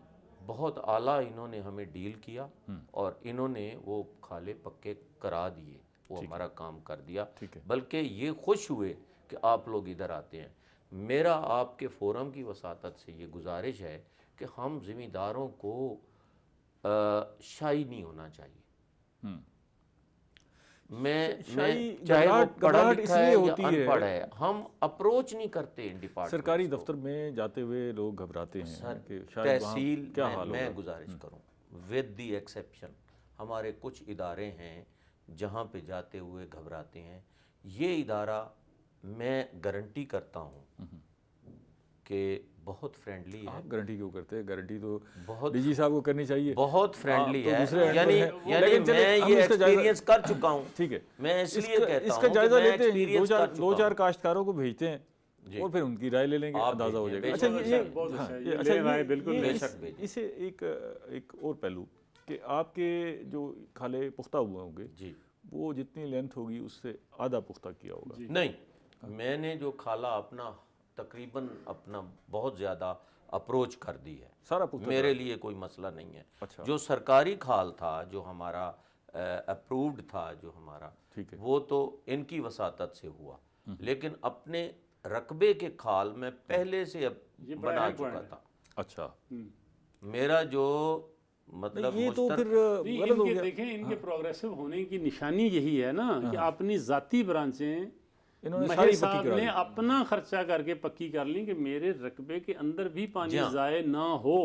بہت اعلیٰ انہوں نے ہمیں ڈیل کیا، اور انہوں نے وہ کھالے پکے کرا دیے، وہ ہمارا کام کر دیا، ٹھیک ہے، بلکہ یہ خوش ہوئے کہ آپ لوگ ادھر آتے ہیں۔ میرا آپ کے فورم کی وساطت سے یہ گزارش ہے کہ ہم ذمہ داروں کو شائی نہیں ہونا چاہیے۔ میں چاہے وہ پڑھا لکھا ہے یا ان پڑھ ہے، ہم اپروچ نہیں کرتے ان ڈپارٹمنٹ سرکاری دفتر میں جاتے ہوئے لوگ گھبراتے ہیں کہ شاید وہاں تحصیل کیا حال میں ہوگا۔ گزارش کروں ود دی ایکسیپشن، ہمارے کچھ ادارے ہیں جہاں پہ جاتے ہوئے گھبراتے ہیں، یہ ادارہ میں گارنٹی کرتا ہوں کہ بہت فرینڈلی ہے، آپ گارنٹی کیوں کرتے ہیں؟ گارنٹی تو بہت ڈی جی صاحب کو کرنی چاہیے، بہت فرینڈلی تو ہے، دوسرے اینڈ پر یعنی ہیں۔ یعنی لیکن چلیں میں ہم یہ اس کا جائزہ- ایکسپیرینس کر چکا ہوں، ٹھیک ہے، میں اس لیے کہتا اس ہوں کا کہ جائزہ میں لیتے ہیں، ایکسپیرینس کر دو چکا چار ہوں۔ کاشتکاروں کو بھیجتے ہیں اور پھر ان کی رائے لے لیں گے، آپ اندازہ ہو بھیجیں، جائے گا۔ بے اچھا شک، یہ بہت ہاں، اچھا ہے، یہ یہ اچھا لے رائے بالکل یہ بے اس- شک بھیجیں۔ اسے ایک اور پہلو کہ آپ کے جو کھالے پختہ ہوئے ہوں گے جی وہ جتنی لینتھ ہوگی اس سے آدھا پختہ کیا ہوگا۔ نہیں، میں نے جو کھالا اپنا تقریباً اپنا بہت زیادہ اپروچ کر دی ہے، سارا پختہ میرے لیے کوئی مسئلہ نہیں ہے۔ اچھا، جو سرکاری کھال تھا، جو ہمارا اپرووڈ تھا، جو ہمارا، ٹھیک ہے، وہ تو ان کی وساطت سے ہوا، لیکن اپنے رقبے کے کھال میں پہلے سے بنا چکا تھا۔ اچھا، میرا جو مطلب یہ تو پھر نہیں، غلط ان ہو کے گیا۔ دیکھیں ان کے پروگریسو ہونے کی نشانی یہی ہے نا کہ اپنی ذاتی برانچیں انہوں نے مہر ساری پکی صاحب کرا نے دی۔ اپنا خرچہ کر کے پکی کر لی کہ میرے رقبے کے اندر بھی پانی جی ہاں۔ ضائع نہ ہو،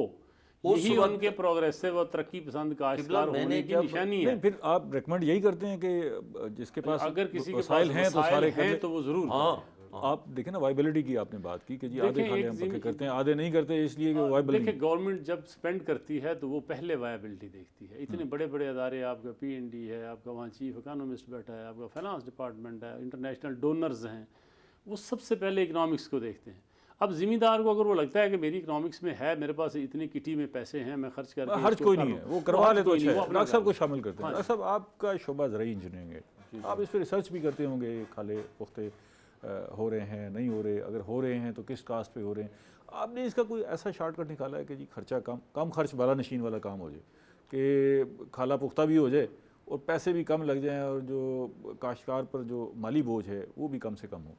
یہی ان کے پروگریسو اور ترقی پسند کاشتکار میں نے ہونے کی جب نشانی ہے۔ نہیں، پھر آپ ریکمنڈ یہی کرتے ہیں کہ جس کے پاس اگر کسی کے وسائل پاس ہیں تو سارے کر ہیں لیں۔ تو وہ ضرور ہاں، آپ دیکھیں نا وائبلٹی کی آپ نے بات کی کہ جی آدھے دیکھیں کھالے ایک ہم پکے کرتے ہیں، آدھے نہیں کرتے اس لیے کہ وائبل دیکھیں گورنمنٹ جب سپینڈ کرتی ہے تو وہ پہلے وائبلٹی دیکھتی ہے۔ اتنے بڑے بڑے ادارے، آپ کا پی این ڈی ہے، آپ کا وہاں چیف اکانومسٹ بیٹھا ہے، آپ کا فائنانس ڈپارٹمنٹ ہے، انٹرنیشنل ڈونرز ہیں، وہ سب سے پہلے اکنامکس کو دیکھتے ہیں۔ اب ذمہ دار کو اگر وہ لگتا ہے کہ میری اکنامکس میں ہے، میرے پاس اتنی کٹی میں پیسے ہیں، میں خرچ کر کے حرج کوئی نہیں ہے، وہ کروا لے تو اچھا ہے۔ ڈاکٹر صاحب کو شامل کرتے ہیں۔ ڈاکٹر صاحب آپ کا شعبہ زرعی انجینئرنگ ہے، آپ اس پہ ریسرچ بھی کرتے ہوں گے، کھالے پختے ہو رہے ہیں نہیں ہو رہے، اگر ہو رہے ہیں تو کس کاسٹ پہ ہو رہے ہیں۔ آپ نے اس کا کوئی ایسا شارٹ کٹ نکالا ہے کہ جی خرچہ کم خرچ بالا نشین والا کام ہو جائے، کہ کھالا پختہ بھی ہو جائے اور پیسے بھی کم لگ جائیں اور جو کاشتکار پر جو مالی بوجھ ہے وہ بھی کم سے کم ہو؟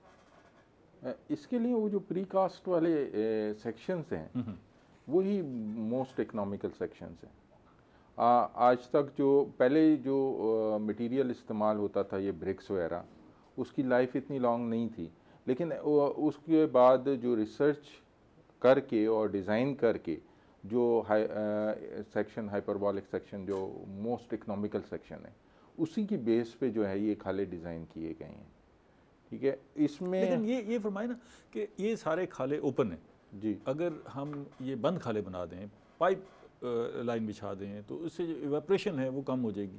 اس کے لیے وہ جو پری کاسٹ والے سیکشنز ہیں وہی موسٹ اکنامیکل سیکشنز ہیں۔ آج تک جو پہلے جو مٹیریل استعمال ہوتا تھا، یہ بریکس وغیرہ، اس کی لائف اتنی لانگ نہیں تھی، لیکن اس کے بعد جو ریسرچ کر کے اور ڈیزائن کر کے جو سیکشن ہائپربولک سیکشن جو موسٹ اکنامیکل سیکشن ہے، اسی کی بیس پہ جو ہے یہ کھالے ڈیزائن کیے گئے ہیں۔ ٹھیک ہے، اس میں لیکن یہ فرمائے نا کہ یہ سارے کھالے اوپن ہیں، جی اگر ہم یہ بند کھالے بنا دیں، پائپ لائن بچھا دیں تو اس سے جو ایویپریشن ہے وہ کم ہو جائے گی۔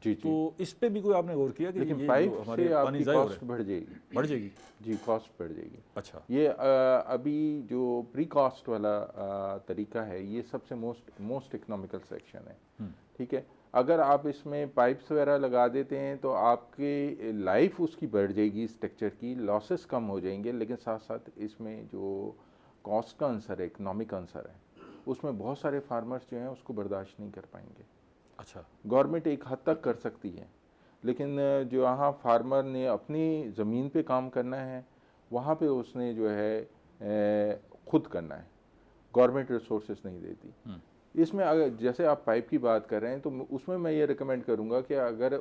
جی تو اس پہ بھی کوئی آپ نے غور کیا کہ لیکن یہ پائپ جو ہمارے سے آپ پانی کی ضائع ہو کاسٹ رہا بڑھ جائے گی، ہے بڑھ جائے گی؟ جی کاسٹ بڑھ جائے گی۔ اچھا، یہ ابھی جو پری کاسٹ والا طریقہ ہے یہ سب سے موسٹ اکنامیکل سیکشن ہے۔ ٹھیک ہے، اگر آپ اس میں پائپس وغیرہ لگا دیتے ہیں تو آپ کی لائف اس کی بڑھ جائے گی، اسٹرکچر کی لاسز کم ہو جائیں گے، لیکن ساتھ ساتھ اس میں جو کاسٹ کا عنصر ہے، اکنامک عنصر ہے، اس میں بہت سارے فارمرز جو ہیں اس کو برداشت نہیں کر پائیں گے۔ اچھا، گورنمنٹ ایک حد تک کر سکتی ہے، لیکن جو یہاں فارمر نے اپنی زمین پہ کام کرنا ہے وہاں پہ اس نے جو ہے خود کرنا ہے، گورنمنٹ ریسورسز نہیں دیتی۔ اس میں اگر جیسے آپ پائپ کی بات کر رہے ہیں تو اس میں میں یہ ریکمینڈ کروں گا کہ اگر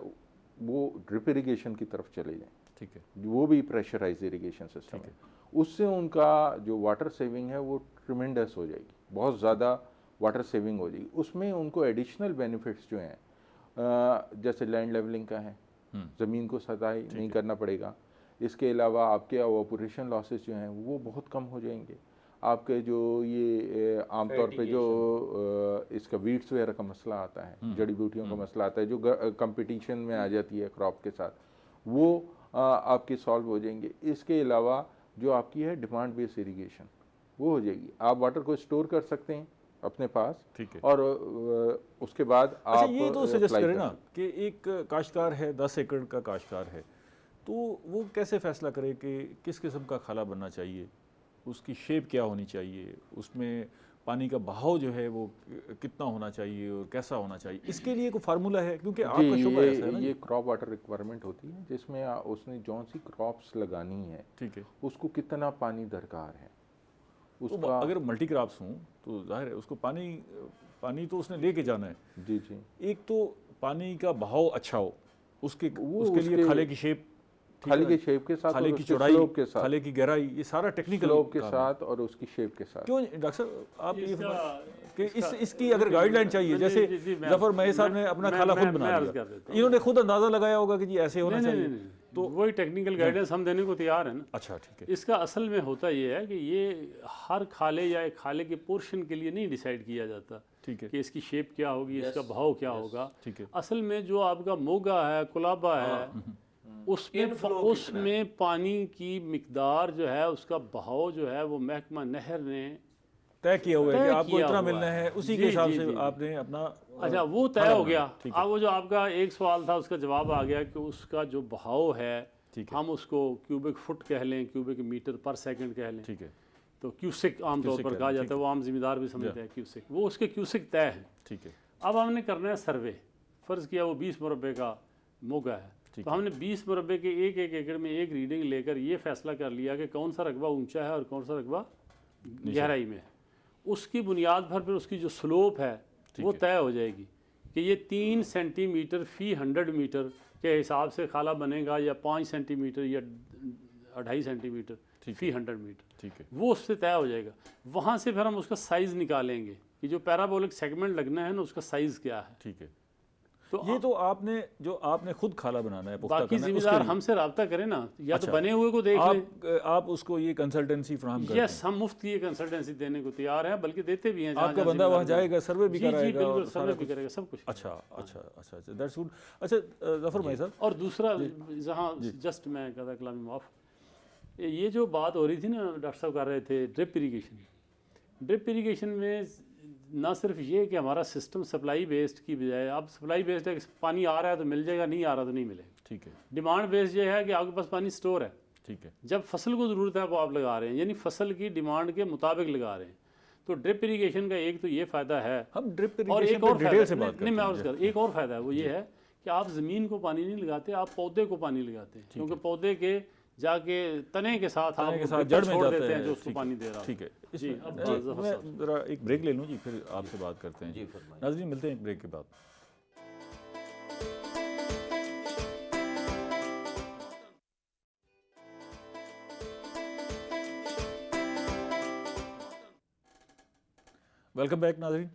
وہ ڈرپ اریگیشن کی طرف چلے جائیں، ٹھیک ہے، وہ بھی پریشرائز اریگیشن سسٹم ہے، اس سے ان کا جو واٹر سیونگ ہے وہ ٹریمنڈس ہو جائے گی، بہت زیادہ واٹر سیونگ ہو جائے گی۔ اس میں ان کو ایڈیشنل بینیفٹس جو ہیں جیسے لینڈ لیولنگ کا ہے، زمین کو سطحی نہیں کرنا پڑے گا، اس کے علاوہ آپ کے ایواپوریشن لاسز جو ہیں وہ بہت کم ہو جائیں گے۔ آپ کے جو یہ عام طور پہ جو اس کا ویڈس وغیرہ کا مسئلہ آتا ہے، جڑی بوٹیوں کا مسئلہ آتا ہے جو کمپٹیشن میں آ جاتی ہے کراپ کے ساتھ، وہ آپ کے سالو ہو جائیں گے. اس کے علاوہ جو آپ کی ہے ڈیمانڈ بیس اریگیشن وہ ہو جائے گی. آپ واٹر کو اسٹور کر سکتے ہیں اپنے پاس, ٹھیک ہے. اور اس کے بعد اچھا آپ یہ تو سجیسٹ اپلائی کریں کر نا کہ ایک کاشتکار ہے, 10 ایکڑ کا کاشتکار ہے, تو وہ کیسے فیصلہ کرے کہ کس قسم کا کھالا بننا چاہیے, اس کی شیپ کیا ہونی چاہیے, اس میں پانی کا بہاؤ جو ہے وہ کتنا ہونا چاہیے اور کیسا ہونا چاہیے, اس کے لیے کوئی فارمولہ ہے؟ کیونکہ آپ کا شعبہ ایسا ہے نا. یہ کراپ واٹر ریکوائرمنٹ ہوتی ہے جس میں اس نے جون سی کراپس لگانی ہے, ٹھیک ہے, اس کو کتنا پانی درکار ہے. اس تو کا اگر ملٹی کراپس ہوں تو ظاہر ہے اس کو پانی تو اس نے لے کے جانا ہے. جی جی, ایک تو پانی کا بہاؤ اچھا ہو, اس کے لیے کھالے کی شیپ, کھالے کی شیپ کے ساتھ, کھالے اور کی اس کے چوڑائی, سلوپ کے ساتھ, کھالے کی گہرائی, یہ سارا ٹیکنیکل سلوپ کے ساتھ اور اس کی شیپ کے ساتھ. کیوں ڈاکٹر صاحب آپ یہ کہ اس کی اگر گائیڈ لائن چاہیے, جیسے ظفر مہی صاحب نے اپنا کھالا خود بنا لیا, انہوں نے خود اندازہ لگایا ہوگا کہ جی ایسے ہونا چاہیے, تو وہی ٹیکنیکل گائیڈنس ہم دینے کو تیار ہیں نا. اچھا ٹھیک ہے. اس کا اصل میں ہوتا یہ ہے کہ یہ ہر کھالے یا ایک کھالے کے پورشن کے لیے نہیں ڈیسائیڈ کیا جاتا ٹھیک ہے, کہ اس کی شیپ کیا ہوگی, اس کا بہاؤ کیا ہوگا. ٹھیک ہے. اصل میں جو آپ کا موگا ہے, کلابا ہے, اس میں پانی کی مقدار جو ہے, اس کا بہاؤ جو ہے وہ محکمہ نہر نے طے کیا ہوا ہے کہ آپ کو اتنا ملنا ہے, اسی کے حساب سے آپ نے اپنا. اچھا وہ طے ہو گیا. اب وہ جو آپ کا ایک سوال تھا اس کا جواب آ گیا کہ اس کا جو بہاؤ ہے ہم اس کو کیوبک فٹ کہہ لیں, کیوبک میٹر پر سیکنڈ کہہ لیں, ٹھیک ہے, تو کیوسک عام طور پر کہا جاتا ہے, وہ عام ذمہ دار بھی سمجھتے ہیں کیوسک, وہ اس کے کیوسک طے ہے. ٹھیک ہے. اب ہم نے کرنا ہے سروے, فرض کیا وہ 20 مربع کا موگا ہے, تو ہم نے 20 مربع کے ایک ایکڑ میں ایک ریڈنگ لے کر یہ فیصلہ کر لیا کہ کون سا رقبہ اونچا ہے اور کون سا رقبہ گہرائی میں ہے. اس کی بنیاد پر پھر اس کی جو سلوپ ہے وہ طے ہو جائے گی کہ یہ 3 سینٹی میٹر فی 100 میٹر کے حساب سے کھالا بنے گا, یا 5 سینٹی میٹر یا 2.5 سینٹی میٹر فی 100 میٹر, ٹھیک ہے. وہ اس سے طے ہو جائے گا. وہاں سے پھر ہم اس کا سائز نکالیں گے کہ جو پیرابولک سیگمنٹ لگنا ہے نا اس کا سائز کیا ہے. ٹھیک ہے. تو یہ تو آپ نے خود کھالا بنانا ہے, باقی ذمہ دار ہم سے رابطہ کریں نا, یا تو بنے ہوئے کو دیکھ لیں. آپ اس کو یہ کنسلٹنسی فراہم کریں؟ یس, ہم مفت کی یہ کنسلٹنسی دینے کو تیار ہیں, بلکہ دیتے بھی ہیں. آپ کا بندہ وہاں جائے گا, سروے بھی کرائے گا, بالکل سروے بھی کرے گا, سب کچھ. اچھا اچھا اچھا اچھا, دیٹس گڈ. اچھا ظفر بھائی صاحب, اور دوسرا جہاں جسٹ میں کہتا کلامی معاف, یہ جو بات ہو رہی تھی نا, ڈاکٹر صاحب کر رہے تھے ڈرپ اریگیشن. ڈرپ اریگیشن میں نہ صرف یہ کہ ہمارا سسٹم سپلائی بیسڈ کی بجائے, اب سپلائی بیسڈ ہے کہ پانی آ رہا ہے تو مل جائے گا, نہیں آ رہا تو نہیں ملے گا. ٹھیک ہے. ڈیمانڈ بیسڈ یہ ہے کہ آپ کے پاس پانی سٹور ہے, ٹھیک ہے, جب فصل کو ضرورت ہے وہ آپ لگا رہے ہیں, یعنی فصل کی ڈیمانڈ کے مطابق لگا رہے ہیں. تو ڈرپ اریگیشن کا ایک تو یہ فائدہ ہے, ہم ڈرپ اور ایک اریگیشن اور ڈیٹیل سے بات کرتے ہیں. ایک اور فائدہ ہے, وہ یہ ہے کہ آپ زمین کو پانی نہیں لگاتے, آپ پودے کو پانی لگاتے ہیں, کیونکہ پودے کے جا کے تنے کے ساتھ آپ جڑ میں چھوڑ جاتے دیتے ہیں ہیں جو اس کو پانی دے رہا ہے. ٹھیک ہے. جی, میں ذرا ایک بریک لے لوں جی, پھر آپ سے بات کرتے ہیں. جی فرمائیں. ناظرین ملتے ہیں ایک بریک کے بعد. ویلکم بیک ناظرین.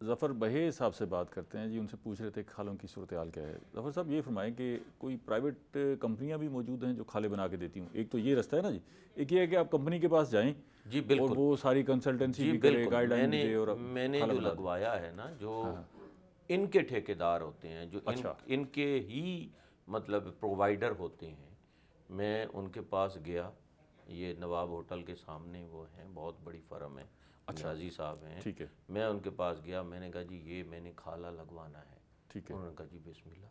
ظفر بہی صاحب سے بات کرتے ہیں جی, ان سے پوچھ رہے تھے کھالوں کی صورتحال کیا ہے. ظفر صاحب یہ فرمائیں کہ کوئی پرائیویٹ کمپنیاں بھی موجود ہیں جو کھالے بنا کے دیتی ہوں؟ ایک تو یہ رستہ ہے نا جی, ایک یہ ہے کہ آپ کمپنی کے پاس جائیں, جی بالکل, اور وہ ساری کنسلٹنسی بھی کرے, گائیڈ لائن بھی دے, اور میں نے جو لگوایا ہے نا, جو ان کے ٹھیکیدار ہوتے ہیں, جو ان کے ہی مطلب پرووائڈر ہوتے ہیں, میں ان کے پاس گیا. یہ نواب ہوٹل کے سامنے وہ ہیں, بہت بڑی فرم ہے, نیازی صاحب ہیں. ٹھیک ہے. میں ان کے پاس گیا, میں نے کہا جی یہ میں نے کھالا لگوانا ہے. ٹھیک ہے. انہوں نے کہا جی بسم اللہ.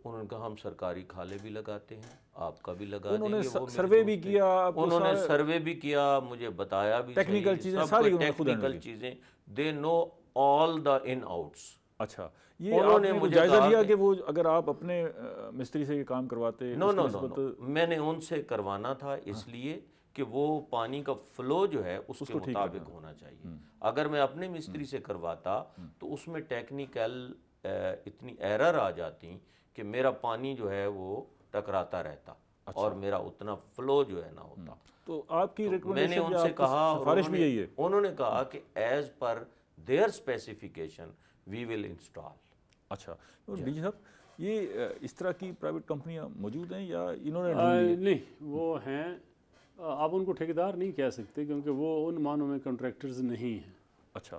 انہوں نے کہا ہم سرکاری کھالے بھی لگاتے ہیں, آپ کا بھی لگا دیں گے. سروے بھی کیا, انہوں نے سروے بھی کیا, مجھے بتایا بھی, ٹیکنیکل چیزیں ساری ٹیکنیکل چیزیں, دے نو آل دا ان آؤٹس. اچھا, یہ انہوں نے مجھے جائزہ لیا کہ وہ اگر آپ اپنے مستری سے یہ کام کرواتے؟ نو, میں نے ان سے کروانا تھا, اس لیے کہ وہ پانی کا فلو جو ہے اس کے مطابق ہونا چاہیے. اگر میں اپنے مستری سے کرواتا تو اس میں ٹیکنیکل اتنی ایرر آ جاتی کہ میرا پانی جو ہے وہ ٹکراتا رہتا, اور میرا اتنا فلو جو ہے نہ ہوتا. تو آپ کی میں نے ان سے کہا, سفارش بھی یہی ہے, انہوں نے کہا کہ as per their specification we will install. اچھا, ڈی جی صاحب یہ اس طرح کی پرائیویٹ کمپنیاں موجود ہیں یا انہوں نے نہیں, وہ ہیں, آپ ان کو ٹھیکیدار نہیں کہہ سکتے کیونکہ وہ ان معنوں میں کنٹریکٹرز نہیں ہیں. اچھا,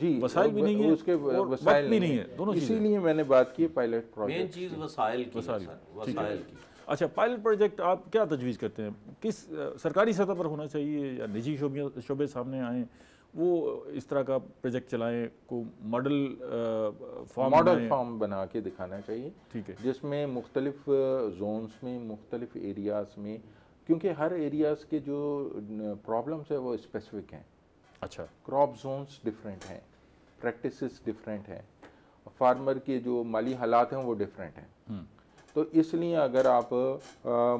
جی وسائل بھی نہیں ہیں اس کے اور وسائل وقت بھی نہیں ہے، دونوں اسی چیزیں۔ لیے میں نے بات کی پائلٹ مین پروجیکٹ چیز وسائل کی ہے سر، وسائل کی۔ اچھا، پائلٹ پروجیکٹ آپ کیا تجویز کرتے ہیں؟ کس سرکاری سطح پر ہونا چاہیے یا نجی شعبے سامنے آئیں وہ اس طرح کا پروجیکٹ چلائیں، کو ماڈل فارم بنا کے دکھانا چاہیے، ٹھیک ہے، جس میں مختلف زونز میں، مختلف ایریاز میں، کیونکہ ہر ایریاز کے جو پرابلمس ہیں وہ اسپیسیفک ہیں۔ اچھا، کراپ زونز ڈفرینٹ ہیں، پریکٹسز ڈفرینٹ ہیں، فارمر کے جو مالی حالات ہیں وہ ڈفرینٹ ہیں۔ تو اس لیے اگر آپ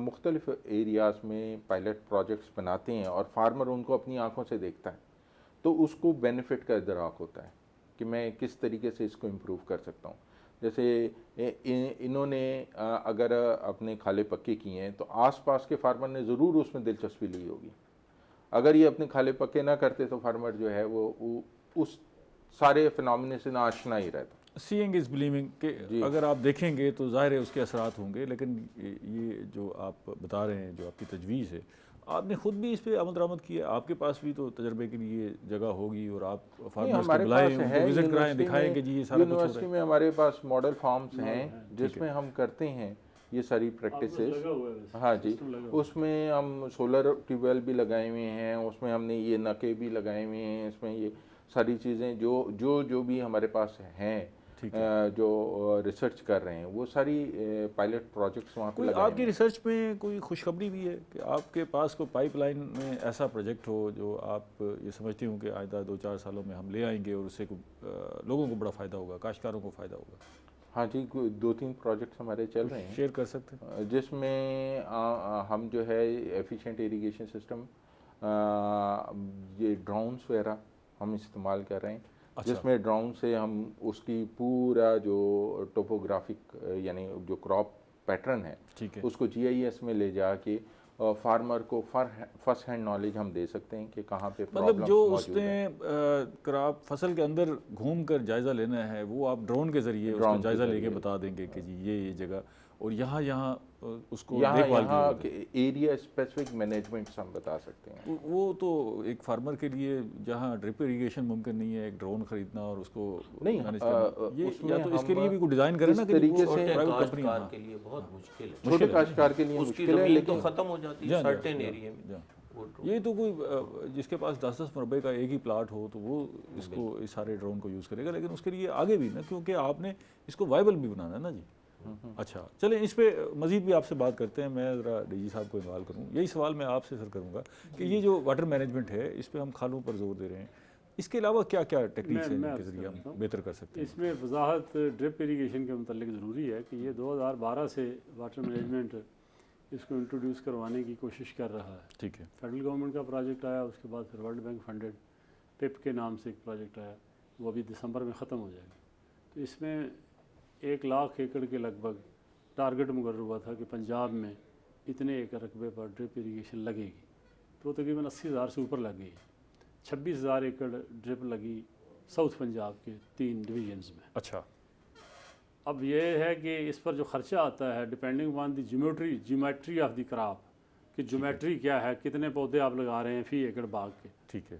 مختلف ایریاز میں پائلٹ پروجیکٹس بناتے ہیں اور فارمر ان کو اپنی آنکھوں سے دیکھتا ہے تو اس کو بینیفٹ کا ادراک ہوتا ہے کہ میں کس طریقے سے اس کو امپروو کر سکتا ہوں۔ جیسے انہوں نے اگر اپنے کھالے پکے کیے ہیں تو آس پاس کے فارمر نے ضرور اس میں دلچسپی لی ہوگی۔ اگر یہ اپنے کھالے پکے نہ کرتے تو فارمر جو ہے وہ اس سارے فنامنے سے ناآشنا ہی رہتا۔ سینگ از بلیونگ کہ اگر آپ دیکھیں گے تو ظاہر ہے اس کے اثرات ہوں گے، لیکن یہ جو آپ بتا رہے ہیں، جو آپ کی تجویز ہے، آپ نے خود بھی اس پہ عمل درآمد کیا، آپ کے پاس بھی تو تجربے کے لیے جگہ ہوگی اور آپ فارمرز کو بلائیں، ان کو وزٹ کرائیں، دکھائیں کہ جی یہ سارا کچھ ہو رہا ہے۔ یونیورسٹی میں ہمارے پاس ماڈل فارمز ہیں جس میں ہم کرتے ہیں یہ ساری پریکٹسز۔ ہاں جی، اس میں ہم سولر ٹیوب ویل بھی لگائے ہوئے ہیں، اس میں ہم نے یہ نکے بھی لگائے ہوئے ہیں، اس میں یہ ساری چیزیں جو بھی ہمارے پاس ہیں جو ریسرچ کر رہے ہیں وہ ساری پائلٹ پروجیکٹس وہاں پہ لگائے ہیں۔ آپ کی ریسرچ میں کوئی خوشخبری بھی ہے کہ آپ کے پاس کوئی پائپ لائن میں ایسا پروجیکٹ ہو جو آپ یہ سمجھتے ہوں کہ آئندہ 2-4 سالوں میں ہم لے آئیں گے اور اس سے لوگوں کو بڑا فائدہ ہوگا، کاشتکاروں کو فائدہ ہوگا؟ ہاں جی، 2-3 پروجیکٹس ہمارے چل رہے ہیں، شیئر کر سکتے ہیں؟ جس میں ہم جو ہے ایفیشینٹ ایریگیشن سسٹم، یہ ڈرونز وغیرہ ہم استعمال کر رہے ہیں، جس میں ڈرون سے ہم اس کی پورا جو ٹوپوگرافک یعنی جو کراپ پیٹرن ہے اس کو GIS میں لے جا کے فارمر کو فرسٹ ہینڈ نالج ہم دے سکتے ہیں کہ کہاں پہ مطلب جو اس نے کراپ فصل کے اندر گھوم کر جائزہ لینا ہے وہ آپ ڈرون کے ذریعے اس کا جائزہ لے کے بتا دیں گے کہ جی یہ جگہ اور یہاں اس کو دیکھ بھال کی ایریا اسپیسیفک مینجمنٹس ہم بتا سکتے ہیں۔ وہ تو ایک فارمر کے لیے جہاں ڈرپ اریگیشن ممکن نہیں ہے، ایک ڈرون خریدنا اور اس کو مینیج کرنا، یا تو اس کے لیے بھی کوئی ڈیزائن کریں نا کہ چھوٹے کاشتکار کے لیے بہت مشکل ہے، چھوٹے کاشتکار کے لیے اس کی مشکل ہے، زمین تو ختم ہو جاتی ہے سرٹن ایریے میں۔ یہ تو کوئی جس کے پاس 10-10 مربے کا ایک ہی پلاٹ ہو تو وہ اس کو اس سارے ڈرون کو یوز کرے گا، لیکن اس کے لیے آگے بھی نا، کیونکہ آپ نے اس کو وائبل بھی بنانا ہے نا جی۔ اچھا چلیں اس پہ مزید بھی آپ سے بات کرتے ہیں، میں ذرا ڈی جی صاحب کو انوالو کروں۔ یہی سوال میں آپ سے سر کروں گا کہ یہ جو واٹر مینجمنٹ ہے اس پہ ہم کھالوں پر زور دے رہے ہیں، اس کے علاوہ کیا کیا ٹیکنیکس ہیں جن کے ذریعے ہم بہتر کر سکتے ہیں؟ اس میں وضاحت ڈرپ اریگیشن کے متعلق ضروری ہے کہ یہ 2012 سے واٹر مینجمنٹ اس کو انٹروڈیوس کروانے کی کوشش کر رہا ہے۔ ٹھیک ہے، فیڈرل گورنمنٹ کا پروجیکٹ آیا، اس کے بعد پھر ورلڈ بینک فنڈڈ پپ کے نام سے ایک پروجیکٹ آیا، وہ ابھی دسمبر میں ختم ہو جائے گا۔ تو اس میں 1 لاکھ ایکڑ کے لگ بھگ ٹارگٹ مقرر ہوا تھا کہ پنجاب میں اتنے ایکڑ رقبے پر ڈرپ اریگیشن لگے گی، تو تقریباً 80,000 سے اوپر لگ گئی۔ 26,000 ایکڑ ڈرپ لگی ساؤتھ پنجاب کے 3 ڈویژنز میں۔ اچھا، اب یہ ہے کہ اس پر جو خرچہ آتا ہے depending on the geometry of the crop, کہ جیومیٹری کیا ہے، کتنے پودے آپ لگا رہے ہیں فی ایکڑ باغ کے، ٹھیک ہے،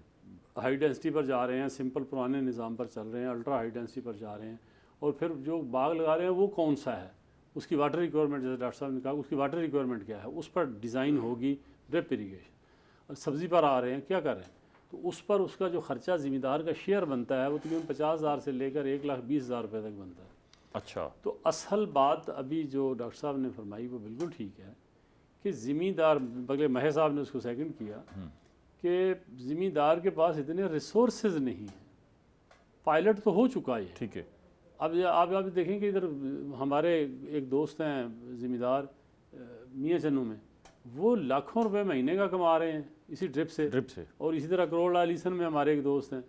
ہائی ڈینسٹی پر جا رہے ہیں، سمپل پرانے نظام پر چل رہے ہیں، الٹرا ہائی ڈینسٹی پر جا رہے ہیں، اور پھر جو باغ لگا رہے ہیں وہ کون سا ہے، اس کی واٹر ریکوائرمنٹ، جیسے ڈاکٹر صاحب نے کہا اس کی واٹر ریکوائرمنٹ کیا ہے، اس پر ڈیزائن ہوگی ڈرپ اریگیشن۔ اور سبزی پر آ رہے ہیں، کیا کر رہے ہیں، تو اس پر اس کا جو خرچہ ذمہ دار کا شیئر بنتا ہے وہ تقریباً 50,000 سے لے کر 1,20,000 روپے تک بنتا ہے۔ اچھا، تو اصل بات ابھی جو ڈاکٹر صاحب نے فرمائی وہ بالکل ٹھیک ہے کہ ذمہ دار، بغیر مہر صاحب نے اس کو سیکنڈ کیا کہ ذمہ دار کے پاس اتنے ریسورسز نہیں ہیں۔ پائلٹ تو ہو چکا ہے، ٹھیک ہے، اب آپ دیکھیں کہ ادھر ہمارے ایک دوست ہیں ذمہ دار میاں چنو میں، وہ لاکھوں روپے مہینے کا کما رہے ہیں اسی ڈرپ سے، اور اسی طرح کروڑ علیسن میں ہمارے ایک دوست ہیں،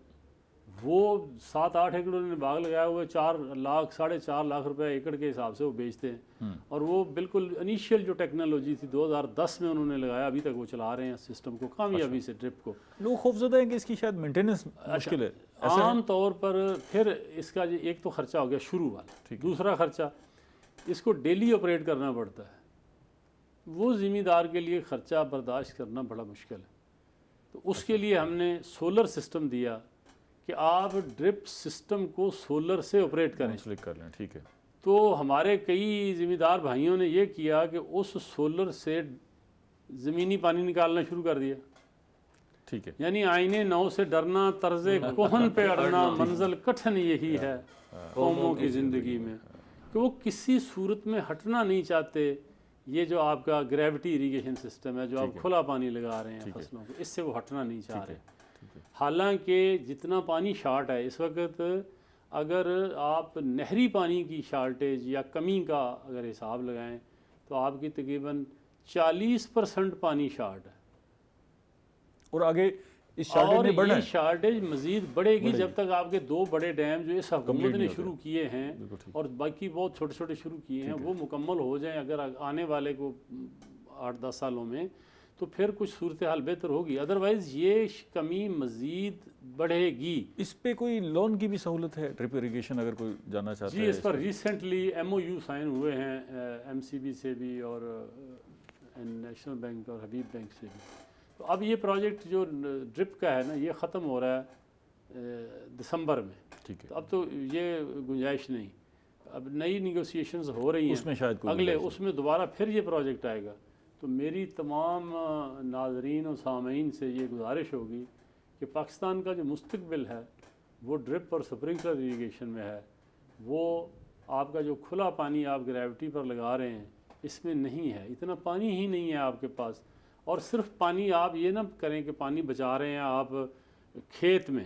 وہ 7-8 ایکڑ انہوں نے باغ لگایا ہوا ہے، 4 لاکھ 4.5 لاکھ روپے ایکڑ کے حساب سے وہ بیچتے ہیں، اور وہ بالکل انیشیل جو ٹیکنالوجی تھی 2010 میں انہوں نے لگایا، ابھی تک وہ چلا رہے ہیں سسٹم کو کامیابی سے، ڈرپ کو۔ لوگ خوفزدہ ہیں کہ اس کی شاید مینٹیننس مشکل ہے، عام طور پر پھر اس کا ایک تو خرچہ ہو گیا شروع والا، دوسرا خرچہ اس کو ڈیلی آپریٹ کرنا پڑتا ہے، وہ ذمہ دار کے لیے خرچہ برداشت کرنا بڑا مشکل ہے۔ تو اس کے لیے ہم نے سولر سسٹم دیا کہ آپ ڈرپ سسٹم کو سولر سے آپریٹ کریں. منسلک کر لیں. ٹھیک ہے. تو ہمارے کئی ذمہ دار بھائیوں نے یہ کیا کہ اس سولر سے زمینی پانی نکالنا شروع کر دیا. ٹھیک ہے. یعنی آئینے نو سے ڈرنا، طرز کوہن پہ اڑنا، منزل کٹھن یہی ہے قوموں کی زندگی میں، کہ وہ کسی صورت میں ہٹنا نہیں چاہتے. یہ جو آپ کا گریوٹی اریگیشن سسٹم ہے، جو آپ کھلا پانی لگا رہے ہیں فصلوں کو، اس سے وہ ہٹنا نہیں چاہ رہے. حالانکہ جتنا پانی شارٹ ہے اس وقت، اگر آپ نہری پانی کی شارٹیج یا کمی کا اگر حساب لگائیں تو آپ کی تقریباً 40% پانی شارٹ ہے. اور آگے اس شارٹیج اور میں بڑھنا یہ ہے. شارٹیج مزید بڑھے گی جب تک آپ کے 2 بڑے ڈیم جو اس حکومت نے شروع کیے ہیں اور باقی بہت چھوٹے چھوٹے شروع کیے ہیں وہ مکمل ہو جائیں. اگر آنے والے کو 8-10 سالوں میں تو پھر کچھ صورتحال بہتر ہوگی، ادروائز یہ کمی مزید بڑھے گی. اس پہ کوئی لون کی بھی سہولت ہے ڈرپ اریگیشن اگر کوئی جاننا چاہتا ہے؟ جی، اس پر ریسنٹلی MOU سائن ہوئے ہیں MCB سے بھی اور نیشنل بینک اور حبیب بینک سے بھی. تو اب یہ پروجیکٹ جو ڈرپ کا ہے نا، یہ ختم ہو رہا ہے دسمبر میں. ٹھیک ہے. تو اب تو یہ گنجائش نہیں، اب نئی نیگوسیشنز ہو رہی ہیں اس میں شاید کوئی اگلے، اس میں دوبارہ پھر یہ پروجیکٹ آئے گا. تو میری تمام ناظرین اور سامعین سے یہ گزارش ہوگی کہ پاکستان کا جو مستقبل ہے وہ ڈرپ اور سپرنکلر اریگیشن میں ہے. وہ آپ کا جو کھلا پانی آپ گریوٹی پر لگا رہے ہیں اس میں نہیں ہے. اتنا پانی ہی نہیں ہے آپ کے پاس. اور صرف پانی آپ یہ نہ کریں کہ پانی بچا رہے ہیں آپ کھیت میں،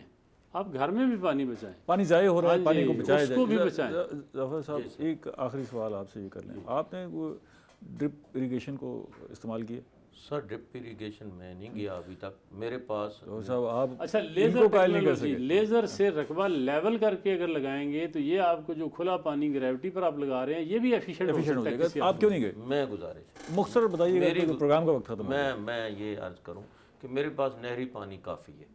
آپ گھر میں بھی پانی بچائیں. پانی ضائع ہو رہا ہے، پانی کو بچایا اس کو بھی بچائیں. ظفر صاحب ایک آخری سوال آپ سے یہ کر لیں، آپ نے وہ ڈرپ اریگیشن کو استعمال کیا؟ سر ڈرپ اریگیشن میں نہیں گیا ابھی تک. میرے پاس صاحب آپ اچھا لیزر ٹیکنالوجی، لیزر سے رقبہ لیول کر کے اگر لگائیں گے تو یہ آپ کو جو کھلا پانی گریوٹی پر آپ لگا رہے ہیں یہ بھی ایفیشینٹ ہو جائے گا. آپ کیوں نہیں گئے؟ میں گزارش مختصر بتائیے گا کہ پروگرام کا وقت ختم. میں یہ عرض کروں کہ میرے پاس نہری پانی کافی ہے.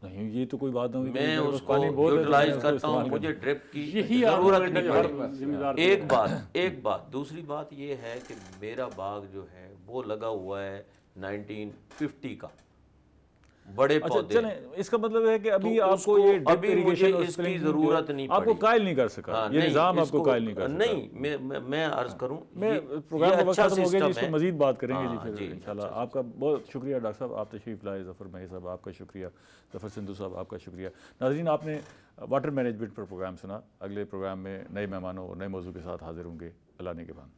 نہیں یہ تو کوئی بات نہیں، میں اس کو یوٹیلائز کرتا ہوں. مجھے ڈرپ کی یہی ضرورت نہیں ذمہ دار. ایک بات. دوسری بات یہ ہے کہ میرا باغ جو ہے وہ لگا ہوا ہے 1950 کا، بڑے پودے. چلیں اس کا مطلب ہے کہ ابھی آپ کو یہ ڈرپ اریگیشن اس کی ضرورت نہیں آپ کو قائل نہیں کر سکا، یہ نظام آپ کو قائل نہیں کر سکا. نہیں میں عرض کروں، میں پروگرام کا وقت ختم ہو گیا جی، اس کو مزید بات کریں گے جی پھر انشاءاللہ. آپ کا بہت شکریہ ڈاکٹر صاحب، آپ تشریف لائے. ظفر مہی صاحب آپ کا شکریہ، ظفر سندھو صاحب آپ کا شکریہ. ناظرین آپ نے واٹر مینجمنٹ پر پروگرام سنا. اگلے پروگرام میں نئے مہمانوں اور نئے موضوع کے ساتھ حاضر ہوں گے. اللہ نگہبان.